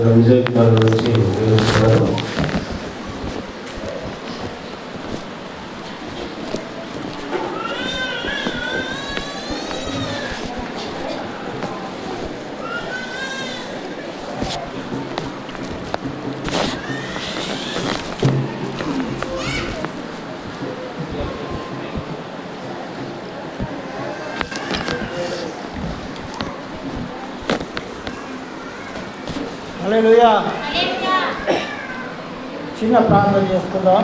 విజయ్ కుమార్ గురించి వివరిస్తున్నారు. హల్లెలూయా. చిన్న ప్రార్థన చేసుకుందాం.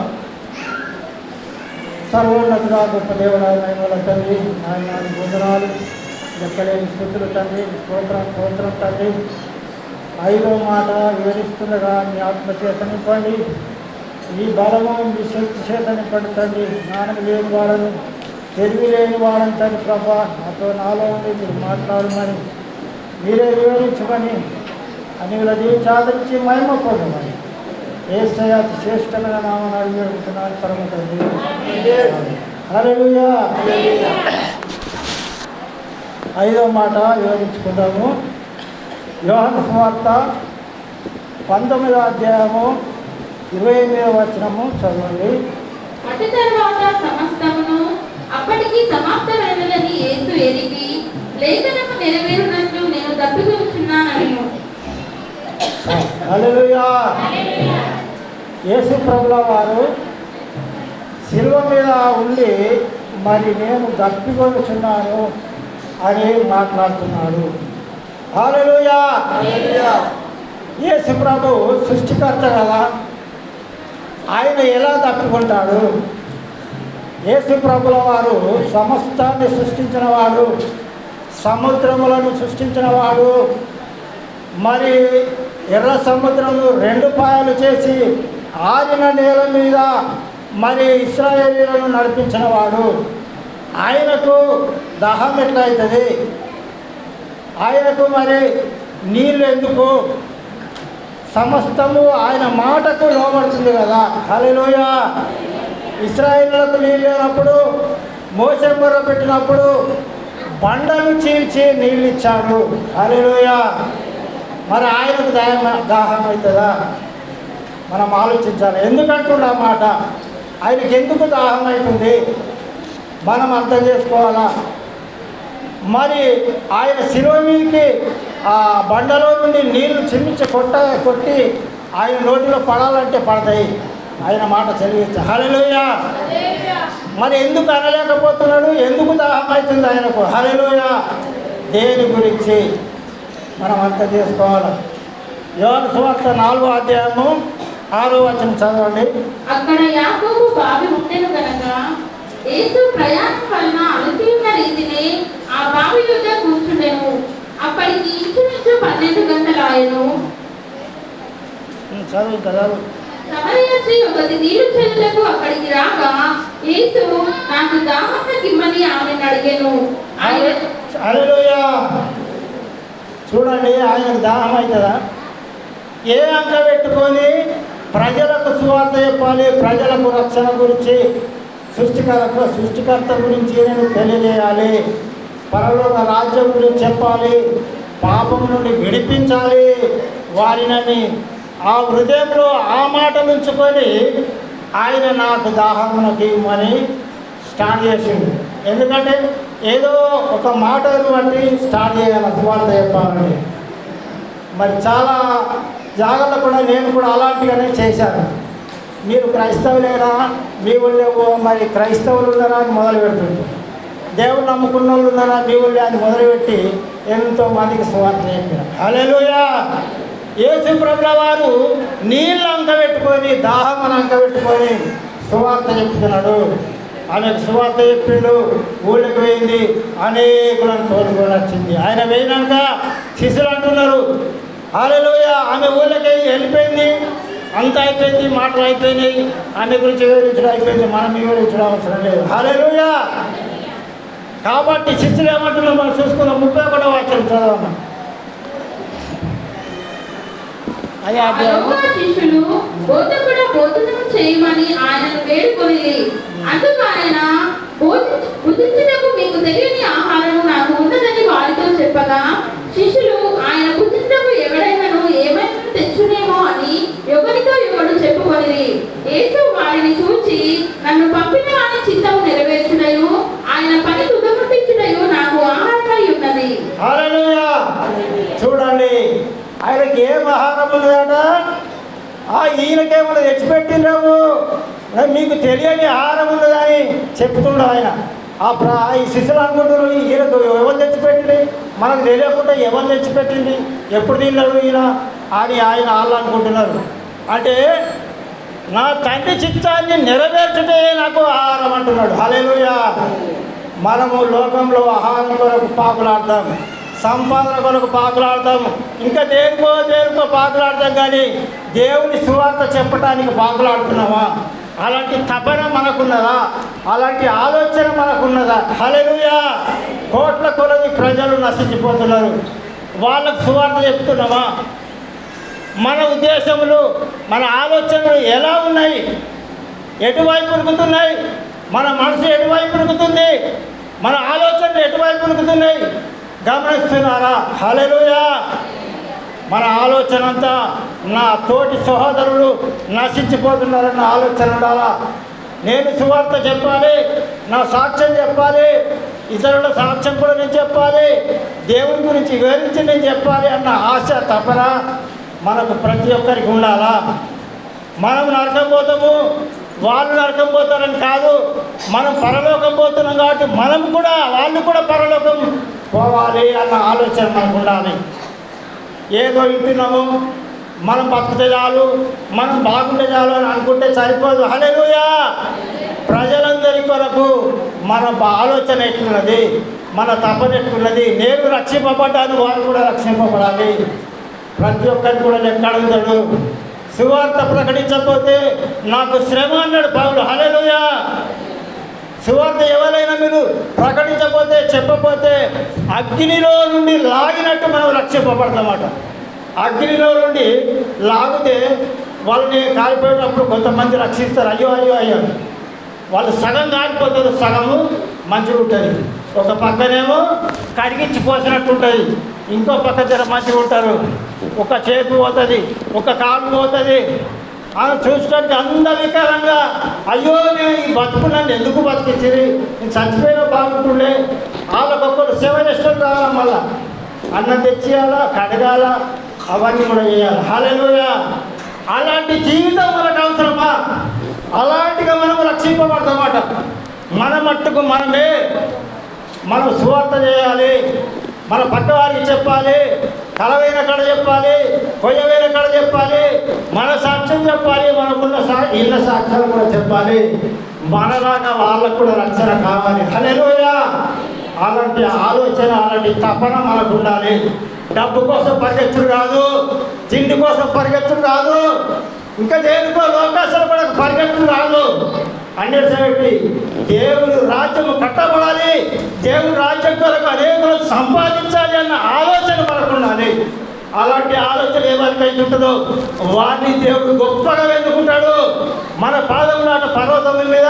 సర్వోన్నతుడా గొప్ప దేవుడా మహిమల తండ్రి, నాయనాది వందనాలు, లెక్కలేని స్థుతులు తండ్రి, స్తోత్రం తండ్రి. 5వ మాట వివరిస్తుండగా మీ ఆత్మచేత నింపండి, మీ బలము మీ శక్తి చేత నింపండి తండ్రి. జ్ఞానం లేని వాళ్ళను, తెలివి లేని వాళ్ళని తండ్రి ప్రభా, నాలో ఉండి మీరు మాట్లాడమని, మీరే వివరించమని, అనేక దీవించి మహిమ పొందమని యేసయ్య శ్రేష్టమైన నామమున వేడుకుంటున్నాను పరమ తండ్రి. హల్లెలూయా. 5వ మాట వివరించుకుందాము. యోహాను సువార్త 19వ అధ్యాయము 28వ వచనము చదవండి. అటు తరువాత సమస్తమును అప్పటికి సమాప్తమైనదని యేసు ఎరిగి, లేఖనము నెరవేరునట్లు నేను తప్పికొనుచున్నానని. హల్లెలూయా. యేసు ప్రభుల వారు శిలువ మీద ఉండి మరి నేను దప్పికొనుచున్నాను అని మాట్లాడుతున్నాడు. హల్లెలూయా. యేసు ప్రభు సృష్టికర్త కదా, ఆయన ఎలా తప్పుకుంటాడు? యేసు ప్రభుల వారు సమస్తాన్ని సృష్టించిన వాడు, సముద్రములను సృష్టించిన వాడు, మరి ఎర్ర సముద్రము 2 పాయలు చేసి ఆరిన నేల మీద మరి ఇశ్రాయేలీయులను నడిపించిన వాడు. ఆయనకు దాహం ఎట్లయితుంది? ఆయనకు మరి నీళ్ళు ఎందుకు? సమస్తము ఆయన మాటకు లోబడుతుంది కదా. హల్లెలూయా. ఇశ్రాయేలీయులకు నీళ్ళు లేనప్పుడు, మోషే మొర్ర పెట్టినప్పుడు బండను చీల్చి నీళ్ళు ఇచ్చాడు. హల్లెలూయా. మరి ఆయనకు దాహం అవుతుందా? మనం ఆలోచించాలి. ఎందుకంటున్నా మాట, ఆయనకి ఎందుకు దాహం అవుతుంది మనం అర్థం చేసుకోవాలా. మరి ఆయన శిలువ మీదకి ఆ బండలో నుండి నీళ్లు చిమ్మించి కొట్టి ఆయన నోటిలో పడాలంటే పడతాయి. ఆయన మాట చదివించ. హల్లెలూయా. మరి ఎందుకు అనలేకపోతున్నాడు? ఎందుకు దాహం అవుతుంది ఆయనకు? హల్లెలూయా. దేని గురించి మనం అర్థం చేసుకోవాలి. యోహాను సువార్త 4వ అధ్యాయము 6వ వచనం చదవండి. అక్కడ యాకోబు బావి ఉండెను కనుక యేసు ప్రయాణం వలన అలసి ఉన్న రీతిని ఆ బావి యొద్ద కూర్చుండెను. అప్పటికి ఇంచుమించు 12 గంటలాయెను. చదువు కదా. సమరయ స్త్రీ ఒకటి నీళ్లు చెల్లులకు అక్కడికి రాగా యేసు నాకు దాహముకిమ్మని ఆమెను అడిగెను. హల్లెలూయా. చూడండి, ఆయనకు దాహం అవుతుందా? ఏ అంక పెట్టుకొని ప్రజలకు సువార్త చెప్పాలి, ప్రజలకు రక్షణ గురించి, సృష్టికర్త గురించి నేను తెలియజేయాలి, పరలోక రాజ్యం గురించి చెప్పాలి, పాపం నుండి విడిపించాలి వారినని ఆ హృదయంలో ఆ మాటలు ఉంచుకొని ఆయన నాకు దాహమునకి ఇమ్మని స్టార్ట్ చేసిండు. ఎందుకంటే ఏదో ఒక మాటను బట్టి స్టార్ట్ చేయాలి సువార్త చెప్పాలని. మరి చాలా జాగ్రత్త కూడా నేను కూడా అలాంటిగానే చేశాను. మీరు క్రైస్తవులేనా, మీ ఊళ్ళో మరి క్రైస్తవులు ఉన్నారా అని మొదలు పెడుతుంది. దేవుడు నమ్ముకున్న వాళ్ళు ఉన్నారా మీ ఊళ్ళో అని మొదలుపెట్టి ఎంతోమందికి సువార్త చెప్పిన. హల్లెలూయా. యేసు ప్రభుల వారు నీళ్ళు అంక పెట్టుకొని, దాహం అని అంక పెట్టుకొని సువార్త చెప్తున్నాడు. ఆమెకు సువార్త చెప్పిండు, ఊళ్ళకి పోయింది, అనేకులను తోలుకొని వచ్చింది. ఆయన పోయినాక శిష్యులు అంటున్నారు హల్లెలూయా. ఆమె ఊళ్ళకి వెళ్ళిపోయింది, అంత అయిపోయింది, మాటలు అయిపోయినాయి, ఆమె గురించి వివరించడం అయిపోయింది, మనం వివరించడం అవసరం లేదు. హల్లెలూయా. కాబట్టి శిష్యులు ఏమంటున్నారు మనం చూసుకున్న 31వ వాక్యం చదవమ్మా. శిష్యులు బోధకుడు బోధనం చేయమని ఆయనను వేడుకొని, అందుకు ఆయన భుజించుటకు మీకు తెలియని ఆహారం నాకు ఉన్నదని వారితో చెప్పగా, శిష్యులు ఆయన భుజించుటకు ఎవడైనాను ఏమైనా తెచ్చునేమో అని ఒకరితో ఒకడు చెప్పుకొనిది. యేసు వారిని చూచి, నన్ను పంపిన వాని చిత్తము నెరవేర్చుటయు ఆయన పని తుదముట్టించుటయు నాకు ఆహారమై ఉన్నది. హల్లెలూయా. చూడండి, ఆయనకి ఏం ఆహారం ఉన్నదట? ఈయనకేమన్నా తెచ్చిపెట్టినాము, మీకు తెలియని ఆహారం ఉన్నదని చెప్తుండ ఆయన. ఈ శిష్యులు అనుకుంటున్నారు, ఈయనకు ఎవరు తెచ్చిపెట్టింది, మనకు తెలియకుండా ఎవరు తెచ్చిపెట్టింది, ఎప్పుడు తిన్నాడు ఈయన అని వాళ్ళు అనుకుంటున్నారు. అంటే నా తండ్రి చిత్తాన్ని నెరవేర్చుటే నాకు ఆహారం అంటున్నాడు. హల్లెలూయా. మనము లోకంలో ఆహారం కొరకు పాకులాడతాం, సంపాదన కొరకు పాకులాడతాం, ఇంకా దేనికో పాకులాడతాం, కానీ దేవుని సువార్త చెప్పడానికి పాకులాడుతున్నామా? అలాంటి తపన మనకున్నదా? అలాంటి ఆలోచన మనకున్నదా? హల్లెలూయా. కోట్ల కొలది ప్రజలు నశించిపోతున్నారు, వాళ్ళకు సువార్త చెప్తున్నామా? మన ఉద్దేశములు, మన ఆలోచనలు ఎలా ఉన్నాయి? ఎటువైపు ఉరుకుతున్నాయి? మన మనసు ఎటువైపు ఉరుకుతుంది? మన ఆలోచనలు ఎటువైపు ఉరుకుతున్నాయి? గమనిస్తున్నారా? హల్లెలూయా. మన ఆలోచన అంతా నా తోటి సహోదరులు నశించిపోతున్నారన్న ఆలోచన ఉండాలా? నేను సువార్త చెప్పాలి, నా సాక్ష్యం చెప్పాలి, ఇతరుల సాక్ష్యం కూడా నేను చెప్పాలి, దేవుని గురించి వివరించి నేను చెప్పాలి అన్న ఆశ తపన మనకు ప్రతి ఒక్కరికి ఉండాలా? మనం నరకం పోతాము, వాళ్ళు నరకం పోతారని కాదు, మనం పరలోకం పోతున్నాం కాబట్టి వాళ్ళు కూడా పరలోకం పోవాలి అన్న ఆలోచన మనకు ఉండాలి. ఏదో వింటున్నాము, మనం బతికితే చాలు, మనం బాగుంటే చాలు అని అనుకుంటే సరిపోదు. హల్లెలూయా. ప్రజలందరి కొరకు మన ఆలోచన ఎట్లున్నది, మన తపన ఎట్లున్నది? నేను రక్షింపబడ్డాను, వారు కూడా రక్షింపబడాలి. ప్రతి ఒక్కరికి కూడా లెక్క అడుగుతాడు. సువార్త ప్రకటించకపోతే నాకు శ్రమ అన్నాడు పౌలు. హల్లెలూయా. సువార్త ఎవరైనా మీరు ప్రకటించకపోతే, చెప్పకపోతే అగ్నిలో నుండి లాగినట్టు మనం రక్షింపబడతామట. అగ్నిలో నుండి లాగితే వాళ్ళని కాలిపోయేటప్పుడు కొంతమంది రక్షిస్తారు. అయ్యో వాళ్ళు సగం కాలిపోతారు, సగము మంచిగా ఉంటుంది. ఒక పక్కనేమో కరిగించి పోసినట్టు ఉంటుంది, ఇంకో పక్క జర మంచిగా ఉంటారు. ఒక చేతి పోతుంది, ఒక కాలు పోతుంది. ఆమె చూసుకోవడానికి అందవికారంగా, అయ్యో నేను ఈ బతుకున్నాను ఎందుకు బతికించింది, నేను చచ్చిపోయినా బాగుంటుండే. వాళ్ళకొక్కరు సేవ చేస్తుంది కావాలా, మళ్ళా అన్నం తెచ్చియాలా, కడగాల, అవన్నీ కూడా చేయాలి. హల్లెలూయా. అలాంటి జీవితం మనకు అవసరమా? అలాంటిగా మనం రక్షింపబడతామట. మన మట్టుకు మనం సువార్త చేయాలి, మన పక్కవారికి చెప్పాలి, కలవైన కడ చెప్పాలి, కొయ్యవైన కడ చెప్పాలి, మన సాక్ష్యం చెప్పాలి, మనకున్న ఇళ్ళ సాక్ష్యాలు కూడా చెప్పాలి. మనలాగా వాళ్ళకు కూడా రక్షణ కావాలి. హల్లెలూయా. అలాంటి ఆలోచన, అలాంటి తపన మనకు ఉండాలి. డబ్బు కోసం పరిగెత్తుడు కాదు, తిండి కోసం పరిగెత్తుడు కాదు, ఇంకా దేనికో లోకాశాలు కూడా పరిగెత్తుడు కాదు. అన్నిటి దేవుని రాజ్యము కట్టబడాలి, దేవుని రాజ్యం కొరకు అనేకులు సంపాదించాలి అన్న ఆలోచన మనకు ఉండాలి. అలాంటి ఆలోచన ఎవరికైతే ఉంటుందో వారిని దేవుడు గొప్పగా వెతుకుంటాడు. మన పాదం నాట పర్వతం మీద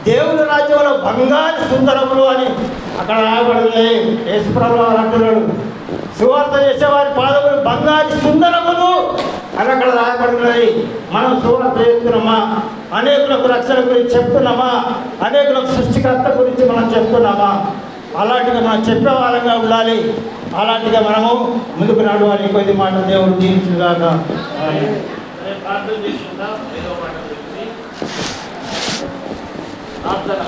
దేవుని రాజ్యంలో బంగారు సుందరములు అని అక్కడ రాయబడింది. యేసుప్రభువు అంటున్నాడు, సువార్త చేసేవారి పాదములు బంగారు సుందరములు అని అక్కడ రాయబడినది. మనం సువార్త చేస్తున్నామా? అనేకులకు రక్షణ గురించి చెప్తున్నామా? అనేకులకు సృష్టికర్త గురించి మనం చెప్తున్నామా? అలాంటిగా మనం చెప్పే వాళ్ళంగా ఉండాలి. అలాంటిగా మనము ముందుకు నడవాలి. కొద్ది మాట దేవుడు జీవించుగాక. ప్రార్థన చేసుకుందాం. ప్రార్థన